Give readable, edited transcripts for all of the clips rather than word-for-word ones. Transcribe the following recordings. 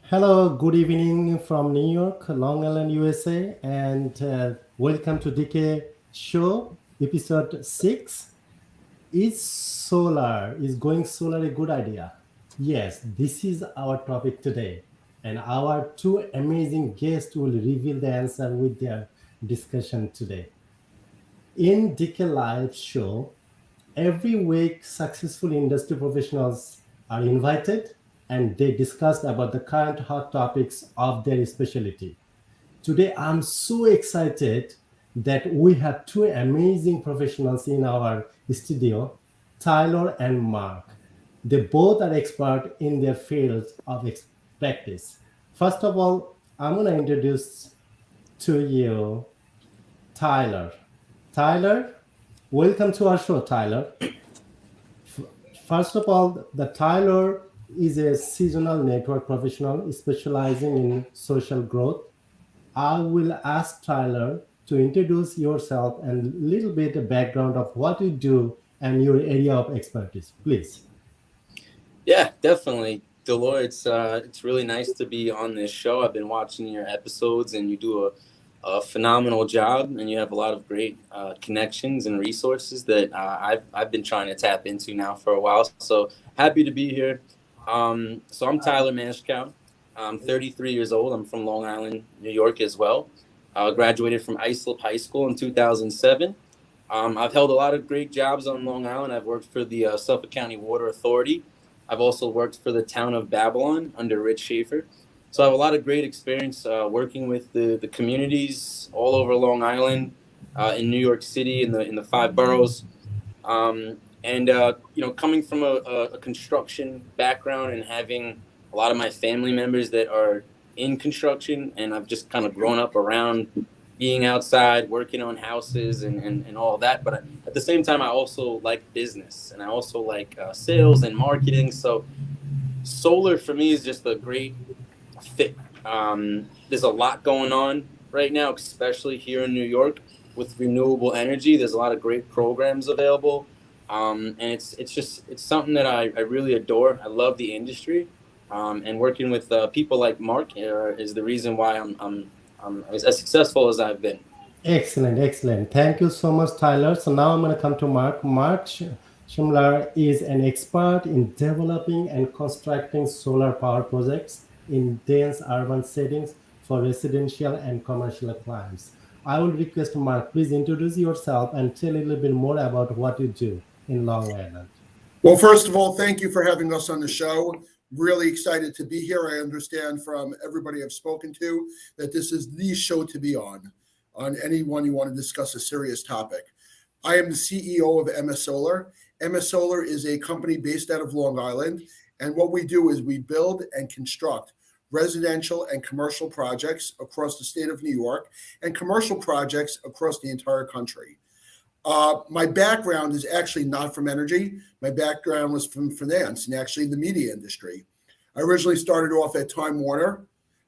Hello, good evening from New York, Long Island, USA, and welcome to DK Show, episode 6. Is going solar a good idea? Yes, this is our topic today, and our two amazing guests will reveal the answer with their discussion today. In DK Live Show, every week, successful industry professionals are invited and they discuss about the current hot topics of their specialty. Today, I'm so excited that we have two amazing professionals in our studio, Tylor and Mark. They both are expert in their fields of practice. First of all, I'm going to introduce to you Tylor. Tylor, welcome to our show, Tylor. First of all, the Tylor is a seasonal network professional specializing in social growth. I will ask Tyler to introduce yourself and a little bit of background of what you do and your area of expertise, please. Yeah, definitely. Deloar, it's really nice to be on this show. I've been watching your episodes, and you do a phenomenal job, and you have a lot of great connections and resources that I've been trying to tap into now for a while. So happy to be here. So I'm Tylor Mashkow. I'm 33 years old. I'm from Long Island, New York as well. Graduated from Islip High School in 2007. I've held a lot of great jobs on Long Island. I've worked for the Suffolk County Water Authority. I've also worked for the town of Babylon under Rich Schaefer. So I have a lot of great experience working with the communities all over Long Island, in New York City, in the five boroughs. Coming from a construction background and having a lot of my family members that are in construction, and I've just kind of grown up around being outside, working on houses and all that. But at the same time, I also like business, and I also like sales and marketing. So solar for me is just a great fit. There's a lot going on right now, especially here in New York with renewable energy. There's a lot of great programs available. And it's something that I really adore. I love the industry. And working with people like Mark is the reason why I'm as successful as I've been. Excellent, excellent. Thank you so much, Tyler. So now I'm going to come to Mark. Schmerler is an expert in developing and constructing solar power projects in dense urban settings for residential and commercial clients. I will request Mark, please introduce yourself and tell a little bit more about what you do in Long Island. Well, first of all, thank you for having us on the show. Really excited to be here. I understand from everybody I've spoken to that this is the show to be on anyone you want to discuss a serious topic. I am the CEO of MS Solar. MS Solar is a company based out of Long Island, and what we do is we build and construct residential and commercial projects across the state of New York and commercial projects across the entire country. My background is actually not from energy. My background was from finance and actually the media industry. I originally started off at Time Warner,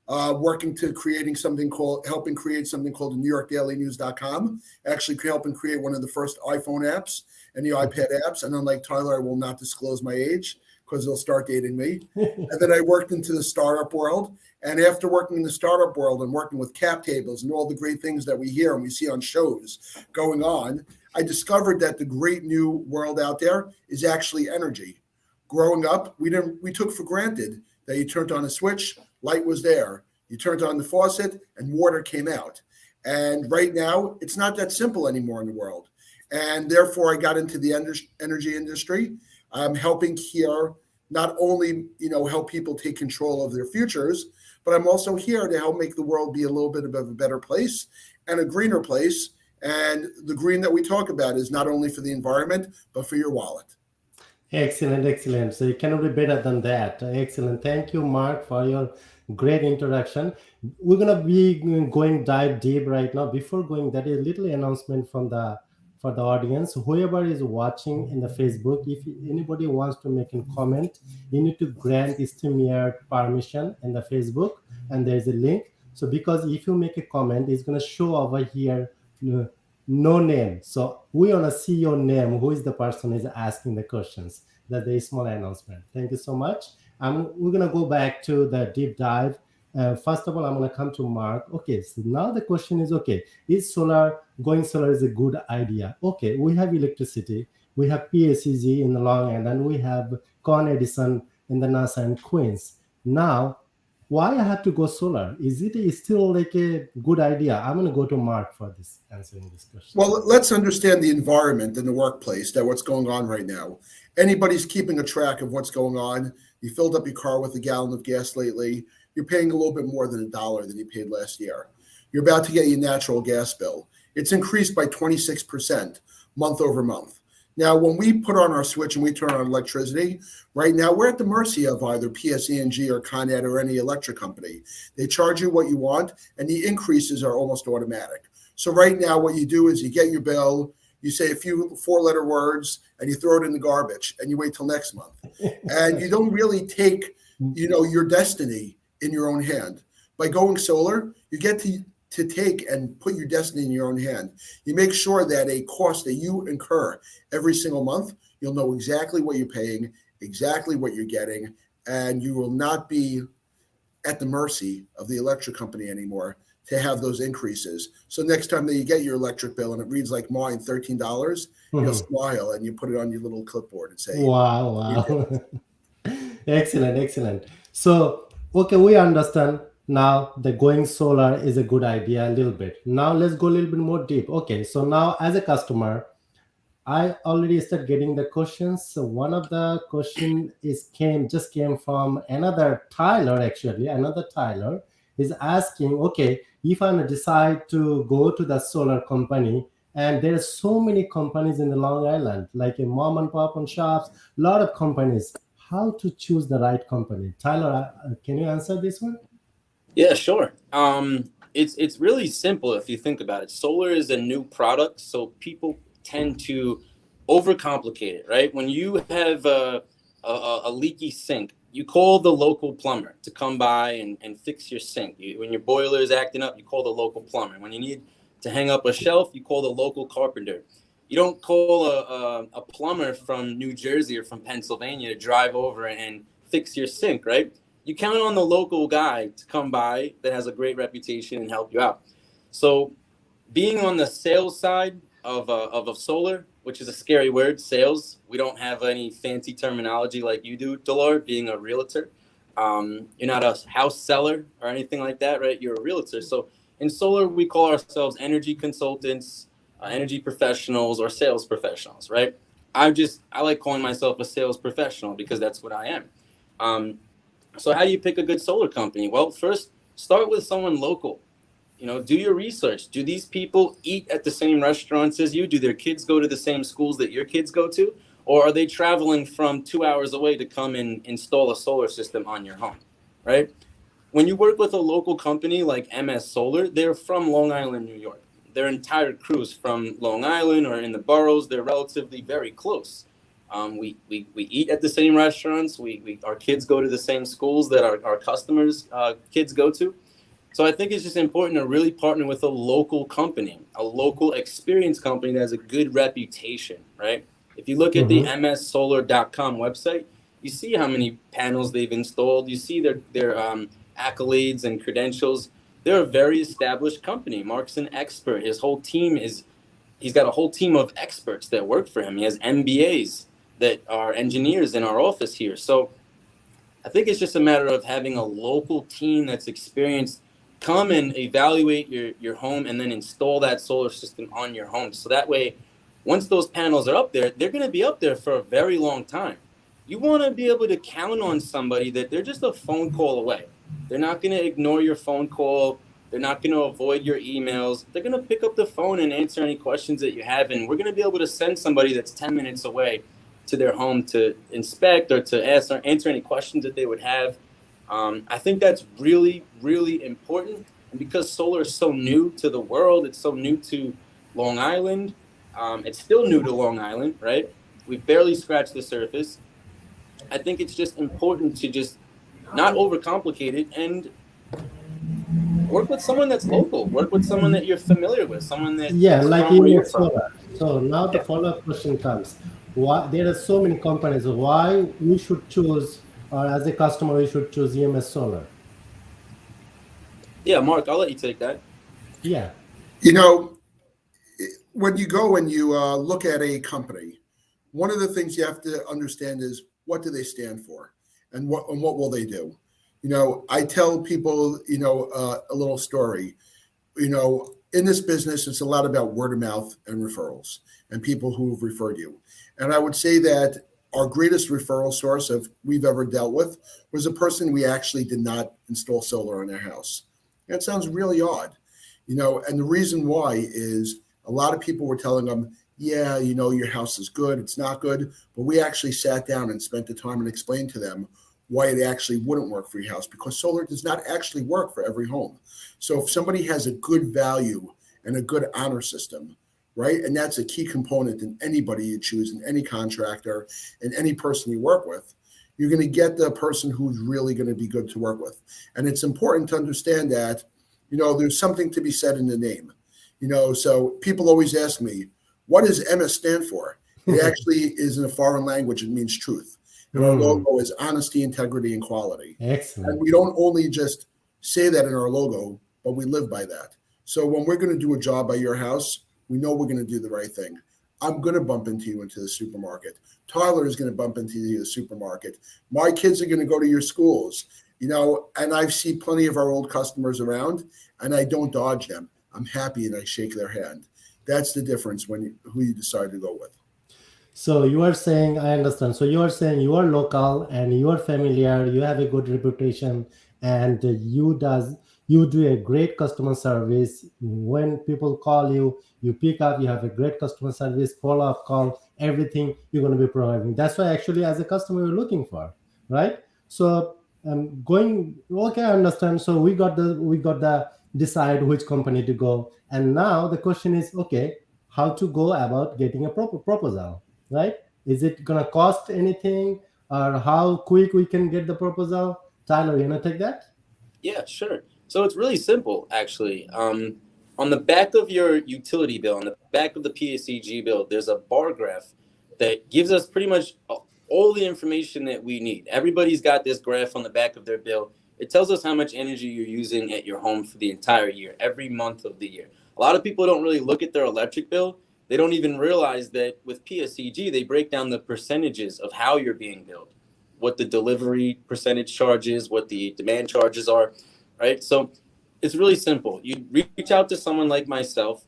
working to helping create something called the NewYorkDailyNews.com, actually helping create one of the first iPhone apps and the iPad apps. And unlike Tyler, I will not disclose my age because they'll start dating me. And then I worked into the startup world. And after working in the startup world and working with cap tables and all the great things that we hear and we see on shows going on, I discovered that the great new world out there is actually energy. Growing up, we took for granted that you turned on a switch, light was there. You turned on the faucet and water came out. And right now, it's not that simple anymore in the world. And therefore, I got into the energy industry. I'm helping here not only help people take control of their futures, but I'm also here to help make the world be a little bit of a better place and a greener place. And the green that we talk about is not only for the environment, but for your wallet. Excellent, excellent. So you cannot be better than that. Excellent. Thank you, Mark, for your great introduction. We're gonna be going dive deep right now. Before going, that is a little announcement from the for the audience. Whoever is watching in the Facebook, if anybody wants to make a comment, you need to grant StreamYard permission in the Facebook, and there's a link. So because if you make a comment, it's gonna show over here. No name. So we want to see your name. Who is the person is asking the questions? the small announcement. Thank you so much. We're gonna go back to the deep dive. First of all, I'm gonna come to Mark. Okay, so now the question is, okay, is going solar is a good idea? Okay, we have electricity, we have PSEG in the Long Island, and we have Con Edison in the NASA and Queens. Now, why I have to go solar? Is it still like a good idea? I'm gonna go to Mark for this answering this question. Well, let's understand the environment in the workplace, that what's going on right now. Anybody's keeping a track of what's going on. You filled up your car with a gallon of gas lately. You're paying a little bit more than $1 than you paid last year. You're about to get your natural gas bill. It's increased by 26% month over month. Now, when we put on our switch and we turn on electricity, right now we're at the mercy of either PSE&G or Con Ed or any electric company. They charge you what you want, and the increases are almost automatic. So right now what you do is you get your bill, you say a few 4-letter words, and you throw it in the garbage, and you wait till next month. And you don't really take, your destiny in your own hand. By going solar, you get to take and put your destiny in your own hand. You make sure that a cost that you incur every single month, you'll know exactly what you're paying, exactly what you're getting, and you will not be at the mercy of the electric company anymore to have those increases. So next time that you get your electric bill and it reads like mine, $13, you'll smile and you put it on your little clipboard and say, wow. Excellent. So, okay, we understand now the going solar is a good idea a little bit. Now let's go a little bit more deep. Okay, so now as a customer, I already started getting the questions. So one of the question just came from another Tylor, actually. Another Tylor is asking, okay, if I decide to go to the solar company, and there are so many companies in the Long Island, like a mom and pop and shops, a lot of companies. How to choose the right company? Tylor, can you answer this one? Yeah, sure. It's really simple if you think about it. Solar is a new product, so people tend to overcomplicate it, right? When you have a leaky sink, you call the local plumber to come by and fix your sink. When your boiler is acting up, you call the local plumber. When you need to hang up a shelf, you call the local carpenter. You don't call a plumber from New Jersey or from Pennsylvania to drive over and fix your sink, right? You count on the local guy to come by that has a great reputation and help you out. So being on the sales side of solar, which is a scary word, sales. We don't have any fancy terminology like you do, Deloar, being a realtor. You're not a house seller or anything like that, right? You're a realtor. So in solar, we call ourselves energy consultants, energy professionals, or sales professionals, right? I like calling myself a sales professional because that's what I am. So how do you pick a good solar company? Well, first, start with someone local. Do your research. Do these people eat at the same restaurants as you? Do their kids go to the same schools that your kids go to? Or are they traveling from 2 hours away to come and install a solar system on your home, right? When you work with a local company like MS Solar, they're from Long Island, New York. Their entire crew's from Long Island or in the boroughs. They're relatively very close. We eat at the same restaurants. Our kids go to the same schools that our customers' kids go to. So I think it's just important to really partner with a local company, a local experienced company that has a good reputation, right? If you look at the mssolar.com website, you see how many panels they've installed. You see their accolades and credentials. They're a very established company. Marc's an expert. He's got a whole team of experts that work for him. He has MBAs that are engineers in our office here. So I think it's just a matter of having a local team that's experienced come and evaluate your home and then install that solar system on your home. So that way, once those panels are up there, they're going to be up there for a very long time. You want to be able to count on somebody that they're just a phone call away. They're not going to ignore your phone call. They're not going to avoid your emails. They're going to pick up the phone and answer any questions that you have. And we're going to be able to send somebody that's 10 minutes away to their home to inspect or to answer any questions that they would have. I think that's really, really important. And because solar is so new to the world, it's so new to Long Island. It's still new to Long Island, right? We've barely scratched the surface. I think it's just important to just not overcomplicate it and work with someone that's local. Work with someone that you're familiar with, someone that like in solar. So now the follow-up question comes. why there are so many companies. Why we should choose, or as a customer, we should choose EMS Solar? Yeah, Mark, I'll let you take that. Yeah. You know, when you go and you look at a company, one of the things you have to understand is what do they stand for, and what will they do. I tell people, a little story. In this business, it's a lot about word of mouth and referrals and people who have referred you. And I would say that our greatest referral source of we've ever dealt with was a person we actually did not install solar on their house. And it sounds really odd, and the reason why is a lot of people were telling them, yeah, your house is good, it's not good. But we actually sat down and spent the time and explained to them why it actually wouldn't work for your house, because solar does not actually work for every home. So if somebody has a good value and a good honor system, right, and that's a key component in anybody you choose, in any contractor, and any person you work with, you're going to get the person who's really going to be good to work with. And it's important to understand that, there's something to be said in the name. So people always ask me, what does MS stand for? It actually is in a foreign language. It means truth. And our logo is honesty, integrity, and quality. Excellent. And we don't only just say that in our logo, but we live by that. So when we're going to do a job by your house, we know we're going to do the right thing. I'm going to bump into you into the supermarket. Tylor is going to bump into you in the supermarket. My kids are going to go to your schools, and I see plenty of our old customers around, and I don't dodge them. I'm happy and I shake their hand. That's the difference who you decide to go with. So you are saying, I understand. So you are saying you are local and you are familiar, you have a good reputation, and you do a great customer service. When people call you, you pick up, you have a great customer service, follow-up call, everything you're going to be providing. That's why actually as a customer you're looking for, right? So okay, I understand. So we got the decide which company to go. And now the question is, okay, how to go about getting a proposal, right? Is it gonna cost anything, or how quick we can get the proposal? Tyler, you wanna take that? Yeah, sure. So it's really simple, actually. On the back of your utility bill, on the back of the PSEG bill, there's a bar graph that gives us pretty much all the information that we need. Everybody's got this graph on the back of their bill. It tells us how much energy you're using at your home for the entire year, every month of the year. A lot of people don't really look at their electric bill. They don't even realize that with PSEG, they break down the percentages of how you're being billed, what the delivery percentage charges, what the demand charges are, right? So it's really simple. You'd reach out to someone like myself.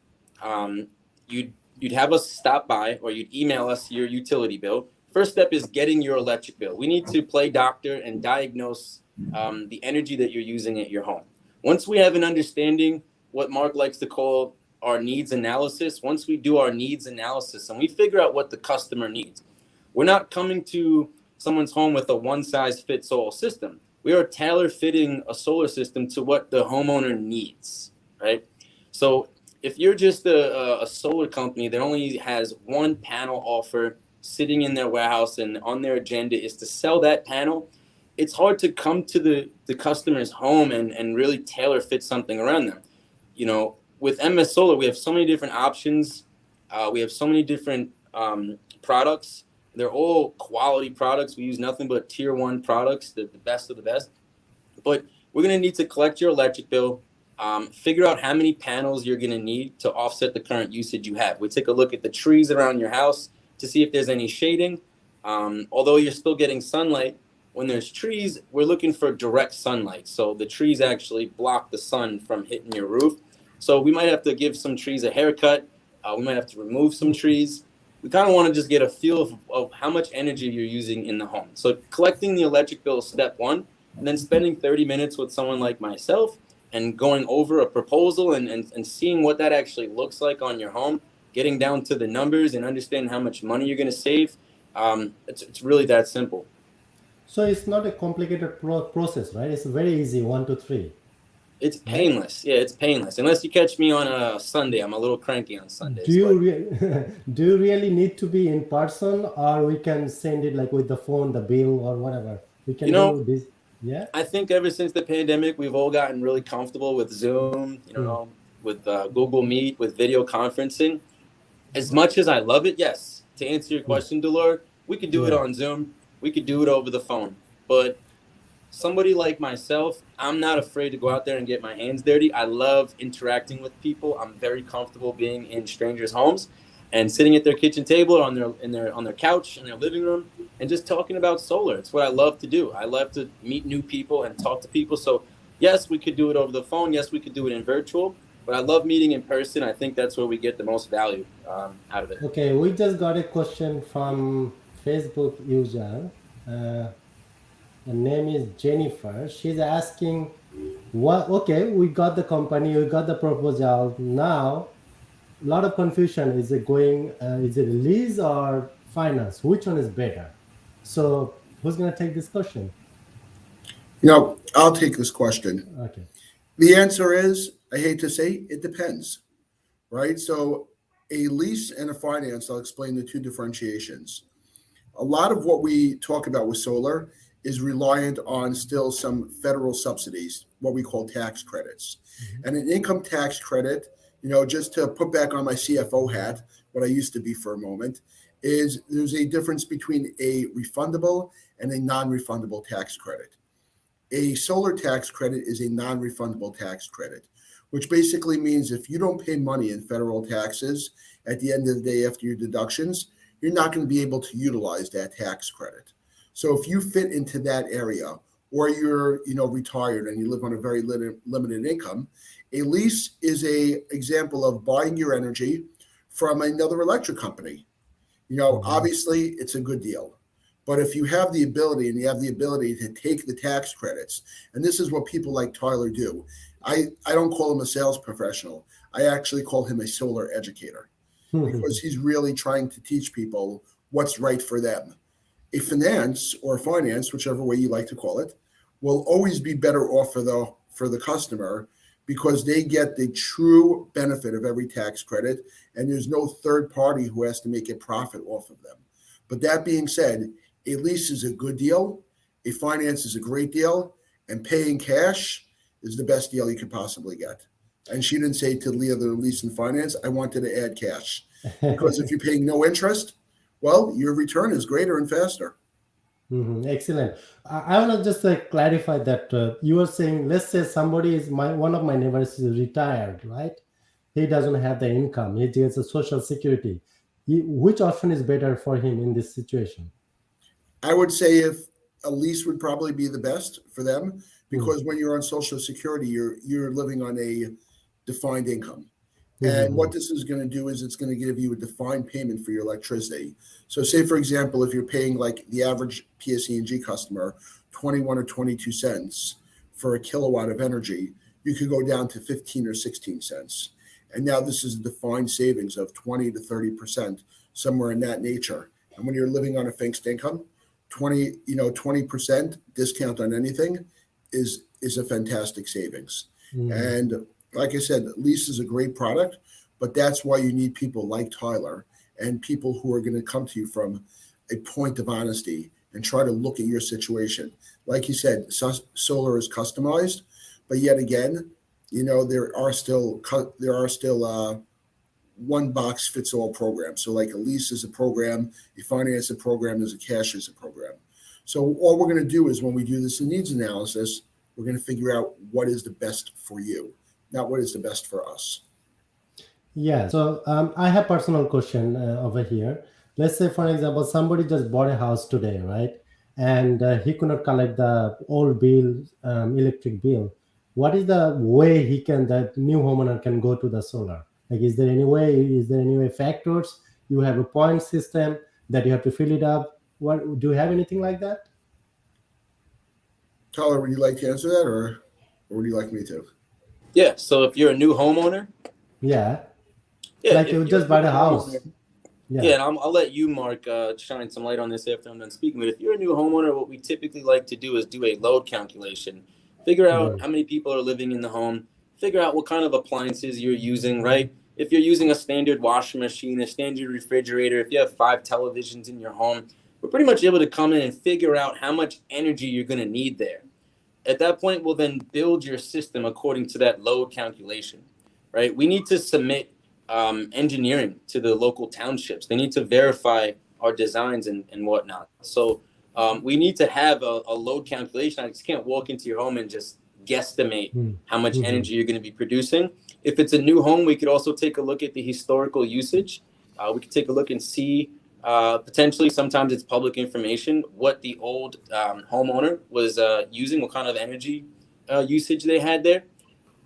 You'd have us stop by, or you'd email us your utility bill. First step is getting your electric bill. We need to play doctor and diagnose the energy that you're using at your home. Once we have an understanding, what Mark likes to call our needs analysis, once we do our needs analysis and we figure out what the customer needs, we're not coming to someone's home with a one-size-fits-all system. We are tailor-fitting a solar system to what the homeowner needs, right? So if you're just a solar company that only has one panel offer sitting in their warehouse and on their agenda is to sell that panel, it's hard to come to the customer's home and really tailor fit something around them. With MS Solar, we have so many different options. We have so many different products. They're all quality products. We use nothing but tier 1 products, the best of the best. But we're going to need to collect your electric bill, figure out how many panels you're going to need to offset the current usage you have. We take a look at the trees around your house to see if there's any shading. Although you're still getting sunlight, when there's trees, we're looking for direct sunlight. So the trees actually block the sun from hitting your roof. So we might have to give some trees a haircut. We might have to remove some trees. We kind of want to just get a feel of how much energy you're using in the home. So collecting the electric bill is step 1, and then spending 30 minutes with someone like myself and going over a proposal and seeing what that actually looks like on your home, getting down to the numbers and understanding how much money you're going to save. It's really that simple. So it's not a complicated process, right? It's very easy, 1 to 3. It's painless. Yeah, it's painless. Unless you catch me on a Sunday. I'm a little cranky on Sundays. Do you really need to be in person, or we can send it like with the phone, the bill, or whatever? We can do this. Yeah. I think ever since the pandemic, we've all gotten really comfortable with Zoom, with Google Meet, with video conferencing. As much as I love it, yes, to answer your question, Deloar, we could do it on Zoom. We could do it over the phone. But somebody like myself, I'm not afraid to go out there and get my hands dirty. I love interacting with people. I'm very comfortable being in strangers' homes and sitting at their kitchen table or on their couch in their living room and just talking about solar. It's what I love to do. I love to meet new people and talk to people. So yes, we could do it over the phone. Yes, we could do it in virtual. But I love meeting in person. I think that's where we get the most value out of it. Okay, we just got a question from Facebook user. The name is Jennifer. She's asking, what? Okay, we got the company, we got the proposal. Now, a lot of confusion. Is it going? Is it lease or finance? Which one is better? So, who's gonna take this question? I'll take this question. Okay. The answer is, I hate to say, it depends, right? So a lease and a finance, I'll explain the two differentiations. A lot of what we talk about with solar is reliant on still some federal subsidies, what we call tax credits. Mm-hmm. And an income tax credit, just to put back on my CFO hat, what I used to be for a moment, is there's a difference between a refundable and a non-refundable tax credit. A solar tax credit is a non-refundable tax credit, which basically means if you don't pay money in federal taxes at the end of the day after your deductions, you're not going to be able to utilize that tax credit. So if you fit into that area, or you're retired and you live on a very limited income, a lease is an example of buying your energy from another electric company. Obviously it's a good deal. But if you have the ability to take the tax credits, and this is what people like Tylor do, I don't call him a sales professional. I actually call him a solar educator because he's really trying to teach people what's right for them. A finance, whichever way you like to call it, will always be better off for the customer because they get the true benefit of every tax credit, and there's no third party who has to make a profit off of them. But that being said, a lease is a good deal, a finance is a great deal, and paying cash is the best deal you could possibly get. And she didn't say to Leah the lease and finance, I wanted to add cash. Because if you're paying no interest, well, your return is greater and faster. Mm-hmm. Excellent. I want to just clarify that you were saying, let's say somebody is one of my neighbors is retired, right? He doesn't have the income. He gets a social security. Which option is better for him in this situation? I would say if a lease would probably be the best for them because when you're on Social Security, you're living on a defined income. And what this is going to do is it's going to give you a defined payment for your electricity. So say, for example, if you're paying like the average PSE&G customer 21 or 22 cents for a kilowatt of energy, you could go down to 15 or 16 cents. And now this is a defined savings of 20 to 30%, somewhere in that nature. And when you're living on a fixed income, 20% discount on anything is a fantastic savings. And like I said, lease is a great product, but that's why you need people like Tylor and people who are going to come to you from a point of honesty and try to look at your situation. Like you said, solar is customized, but yet again, there are still one box fits all program. So like a lease is a program, a finance a program, as a cash is a program. So all we're going to do is when we do this needs analysis, we're going to figure out what is the best for you, not what is the best for us. Yeah. So I have personal question over here. Let's say, for example, somebody just bought a house today, right? And he could not collect the old bill, electric bill. What is the way that new homeowner can go to the solar? Like, is there any way factors? You have a point system that you have to fill it up. What do you have anything like that? Tyler, would you like to answer that or would you like me to? Yeah. So if you're a new homeowner. Yeah. Like you just buy a house. Yeah, and I'll let you, Mark, shine some light on this after I'm done speaking. But if you're a new homeowner, what we typically like to do is do a load calculation. Figure out how many people are living in the home. Figure out what kind of appliances you're using, right? If you're using a standard washing machine, a standard refrigerator, if you have 5 televisions in your home, we're pretty much able to come in and figure out how much energy you're going to need there. At that point, we'll then build your system according to that load calculation, right? We need to submit engineering to the local townships. They need to verify our designs and whatnot. So we need to have a load calculation. I just can't walk into your home and just guesstimate how much energy you're going to be producing. If it's a new home, we could also take a look at the historical usage. We could take a look and see potentially, sometimes it's public information, what the old homeowner was using, what kind of energy usage they had there.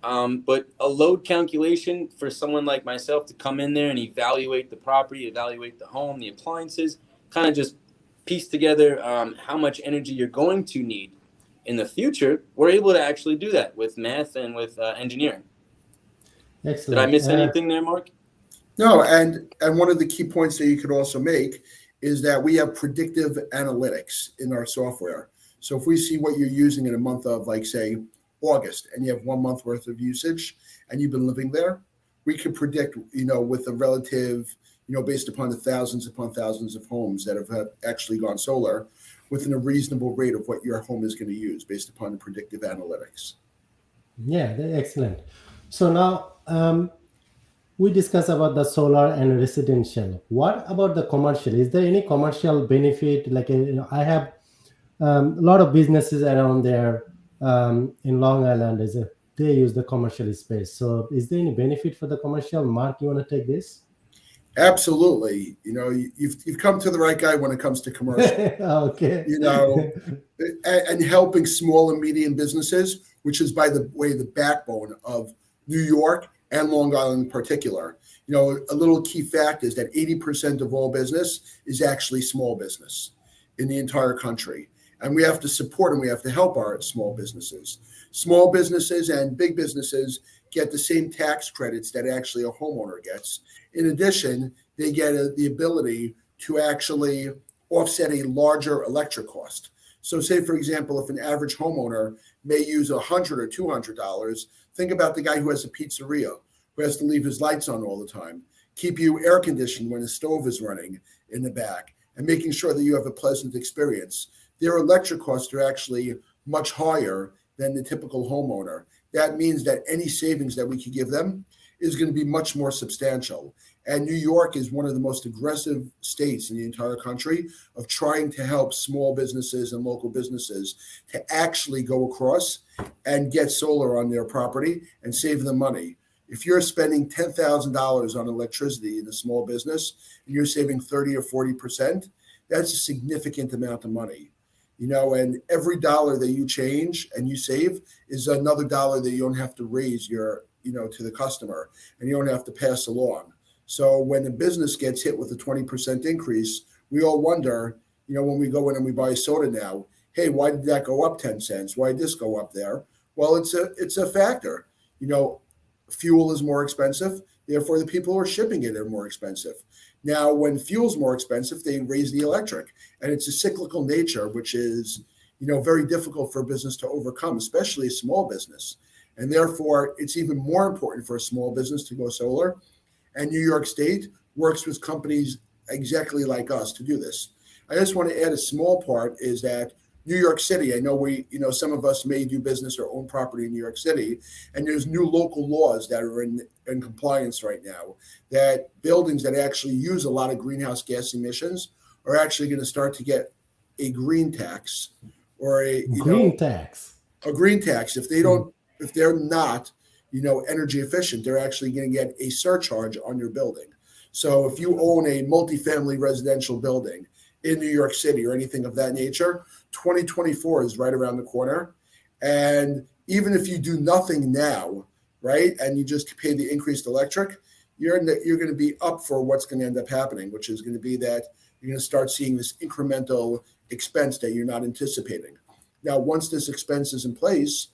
But a load calculation for someone like myself to come in there and evaluate the property, evaluate the home, the appliances, kind of just piece together how much energy you're going to need in the future, we're able to actually do that with math and with engineering. Excellent. Did I miss anything there, Mark? No, and one of the key points that you could also make is that we have predictive analytics in our software. So if we see what you're using in a month of, like, say, August, and you have 1 month worth of usage and you've been living there, we can predict, with a relative, based upon the thousands upon thousands of homes that have actually gone solar, within a reasonable rate of what your home is going to use based upon the predictive analytics. Yeah, excellent. So now we discussed about the solar and residential. What about the commercial? Is there any commercial benefit? Like, I have a lot of businesses around there in Long Island. They use the commercial space. So is there any benefit for the commercial? Mark, you want to take this? Absolutely. You've come to the right guy when it comes to commercial. Okay. And helping small and medium businesses, which is, by the way, the backbone of New York and Long Island in particular. A little key fact is that 80% of all business is actually small business in the entire country. And we have to support and we have to help our small businesses. Small businesses and big businesses get the same tax credits that actually a homeowner gets. In addition, they get the ability to actually offset a larger electric cost. So say, for example, if an average homeowner may use $100 or $200, think about the guy who has a pizzeria, who has to leave his lights on all the time, keep you air conditioned when the stove is running in the back, and making sure that you have a pleasant experience. Their electric costs are actually much higher than the typical homeowner. That means that any savings that we could give them is going to be much more substantial. And New York is one of the most aggressive states in the entire country of trying to help small businesses and local businesses to actually go across and get solar on their property and save them money. If you're spending $10,000 on electricity in a small business and you're saving 30 or 40%, that's a significant amount of money. And every dollar that you change and you save is another dollar that you don't have to raise to the customer, and you don't have to pass along. So when a business gets hit with a 20% increase, we all wonder, when we go in and we buy soda now, hey, why did that go up 10 cents? Why did this go up there? Well, it's a factor. Fuel is more expensive. Therefore, the people who are shipping it are more expensive. Now, when fuel's more expensive, they raise the electric. And it's a cyclical nature, which is, very difficult for a business to overcome, especially a small business. And therefore, it's even more important for a small business to go solar. And New York State works with companies exactly like us to do this. I just want to add a small part is that New York City, I know some of us may do business or own property in New York City, and there's new local laws that are in compliance right now that buildings that actually use a lot of greenhouse gas emissions are actually going to start to get a green tax or a green tax. If they're not, energy efficient, they're actually going to get a surcharge on your building. So if you own a multifamily residential building in New York City or anything of that nature, 2024 is right around the corner. And even if you do nothing now, right, and you just pay the increased electric, you're going to be up for what's going to end up happening, which is going to be that you're going to start seeing this incremental expense that you're not anticipating. Now, once this expense is in place,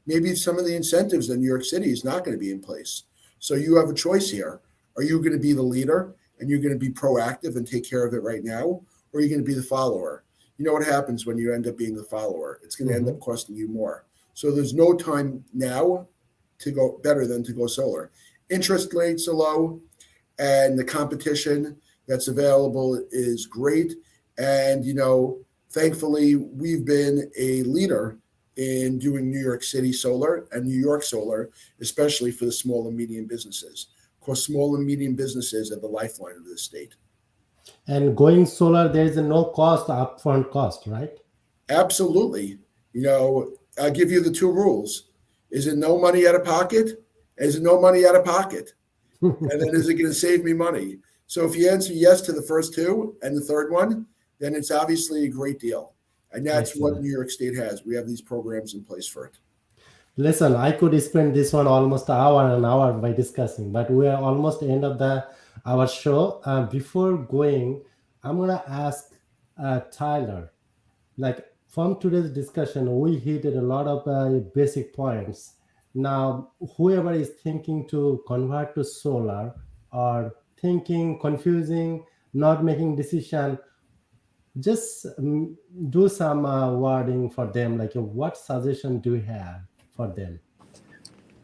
maybe some of the incentives in New York City is not going to be in place. So you have a choice here. Are you going to be the leader and you're going to be proactive and take care of it right now? Or are you going to be the follower? You know what happens when you end up being the follower? It's going to end up costing you more. So there's no time now to go better than to go solar. Interest rates are low and the competition that's available is great. And, thankfully, we've been a leader in doing New York City solar and New York solar, especially for the small and medium businesses. because small and medium businesses are the lifeline of this state. And going solar, there is no cost, upfront cost, right? Absolutely. I'll give you the two rules. Is it no money out of pocket? Is it no money out of pocket? And then is it going to save me money? So if you answer yes to the first two and the third one, then it's obviously a great deal. And that's what New York State has. We have these programs in place for it. Listen, I could spend this one almost an hour by discussing, but we are almost the end of our show. Before going, I'm gonna ask Tylor, like from today's discussion, we hit a lot of basic points. Now, whoever is thinking to convert to solar or thinking, confusing, not making decision, just do some wording for them. Like, what suggestion do you have for them?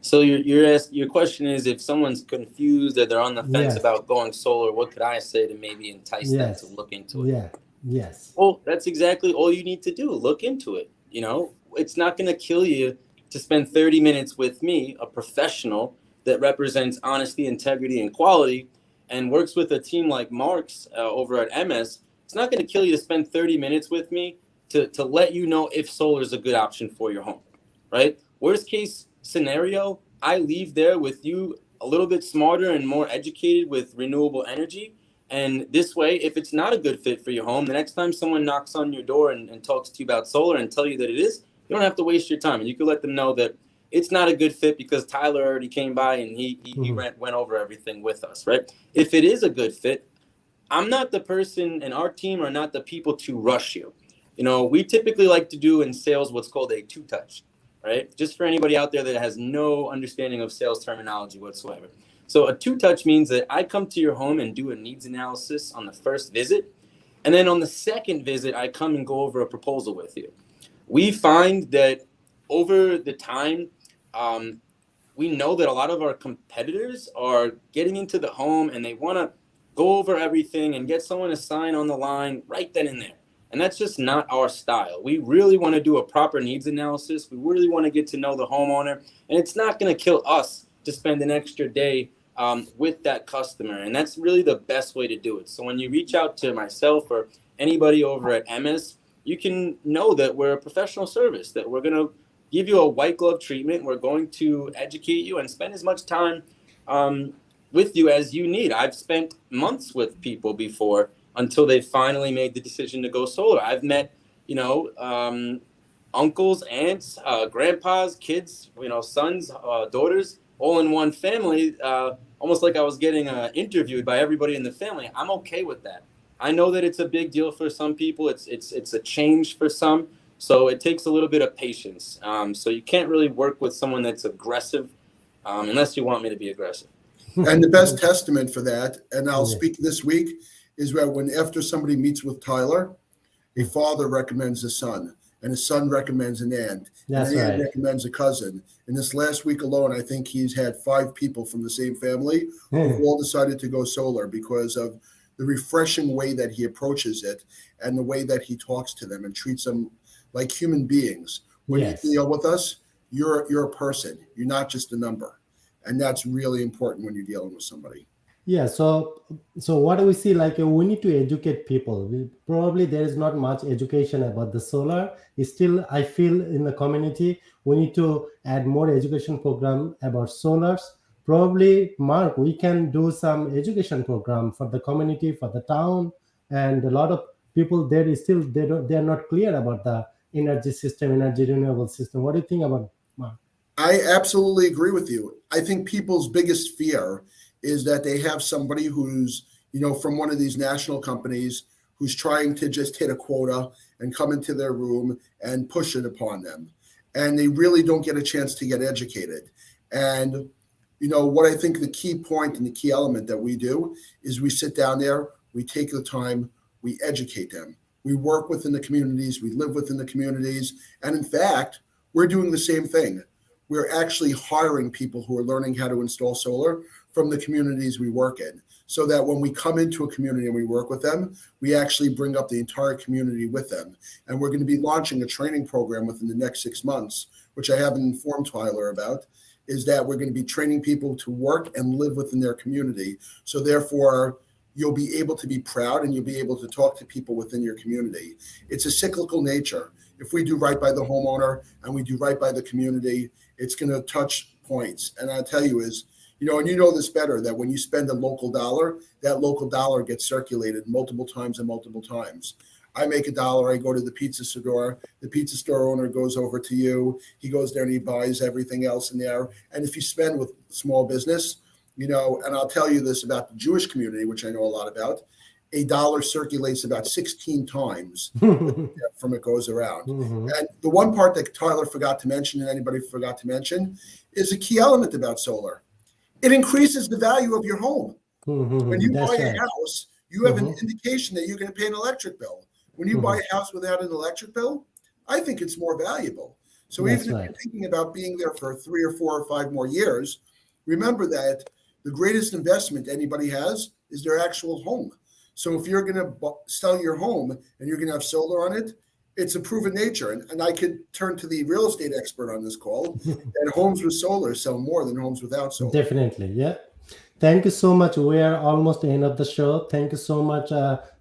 So your question is, if someone's confused or they're on the fence about going solar, what could I say to maybe entice them to look into it? Yeah. Yes. Well, that's exactly all you need to do. Look into it. It's not going to kill you to spend 30 minutes with me, a professional that represents honesty, integrity, and quality, and works with a team like Marc's over at MS. It's not going to kill you to spend 30 minutes with me to let you know if solar is a good option for your home, right? Worst case scenario, I leave there with you a little bit smarter and more educated with renewable energy. And this way, if it's not a good fit for your home, the next time someone knocks on your door and talks to you about solar and tell you that it is, you don't have to waste your time. And you can let them know that it's not a good fit because Tylor already came by and he went over everything with us, right? If it is a good fit, I'm not the person, and our team are not the people to rush you. We typically like to do in sales what's called a two-touch, right? Just for anybody out there that has no understanding of sales terminology whatsoever. So a two-touch means that I come to your home and do a needs analysis on the first visit. And then on the second visit, I come and go over a proposal with you. We find that over the time, we know that a lot of our competitors are getting into the home and they want to go over everything and get someone to sign on the line right then and there. And that's just not our style. We really want to do a proper needs analysis. We really want to get to know the homeowner. And it's not going to kill us to spend an extra day with that customer. And that's really the best way to do it. So when you reach out to myself or anybody over at MS, you can know that we're a professional service, that we're going to give you a white glove treatment. We're going to educate you and spend as much time with you as you need. I've spent months with people before until they finally made the decision to go solar. I've met, uncles, aunts, grandpas, kids, sons, daughters, all in one family, almost like I was getting interviewed by everybody in the family. I'm okay with that. I know that it's a big deal for some people. It's a change for some. So it takes a little bit of patience. So you can't really work with someone that's aggressive unless you want me to be aggressive. And the best testament for that, and I'll speak this week, is that after somebody meets with Tylor, a father recommends a son, and a son recommends an aunt, and an aunt recommends a cousin. And this last week alone, I think he's had 5 people from the same family who've all decided to go solar because of the refreshing way that he approaches it and the way that he talks to them and treats them like human beings. When you deal with us, you're a person. You're not just a number. And that's really important when you're dealing with somebody. Yeah, so what do we see? Like, we need to educate people. Probably there is not much education about the solar. It's still, I feel, in the community, we need to add more education program about solars. Probably, Marc, we can do some education program for the community, for the town, and a lot of people there is still, they're not clear about the energy system, energy renewable system. What do you think about, Marc? I absolutely agree with you. I think people's biggest fear is that they have somebody who's, from one of these national companies who's trying to just hit a quota and come into their room and push it upon them. And they really don't get a chance to get educated. And, what I think the key point and the key element that we do is we sit down there, we take the time, we educate them. We work within the communities, we live within the communities. And in fact, we're doing the same thing. We're actually hiring people who are learning how to install solar from the communities we work in, so that when we come into a community and we work with them, we actually bring up the entire community with them. And we're going to be launching a training program within the next 6 months, which I haven't informed Tylor about. is that we're going to be training people to work and live within their community. So therefore, you'll be able to be proud and you'll be able to talk to people within your community. It's a cyclical nature. If we do right by the homeowner and we do right by the community, it's going to touch points. And I'll tell you is, and you know this better, that when you spend a local dollar, that local dollar gets circulated multiple times and multiple times. I make $1, I go to the pizza store owner goes over to you, he goes there and he buys everything else in there. And if you spend with small business, and I'll tell you this about the Jewish community, which I know a lot about, $1 circulates about 16 times from it goes around. Mm-hmm. And the one part that Tylor forgot to mention and anybody forgot to mention is a key element about solar. It increases the value of your home. Mm-hmm. When you That's buy right. a house, you have an indication that you're going to pay an electric bill. When you buy a house without an electric bill, I think it's more valuable. So That's even if you're thinking about being there for 3 or 4 or 5 more years, remember that the greatest investment anybody has is their actual home. So if you're going to sell your home and you're going to have solar on it, it's a proven nature. And I could turn to the real estate expert on this call, that homes with solar sell more than homes without solar. Definitely, yeah. Thank you so much. We are almost the end of the show. Thank you so much,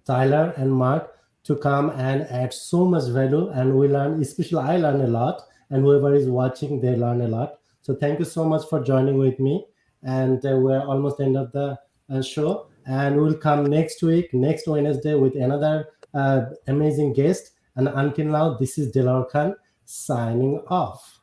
Tylor and Marc, to come and add so much value. And we learn, especially I learn a lot, and whoever is watching, they learn a lot. So thank you so much for joining with me. And we're almost the end of the show. And we'll come next week, next Wednesday, with another amazing guest. And until now, this is Deloar Khan signing off.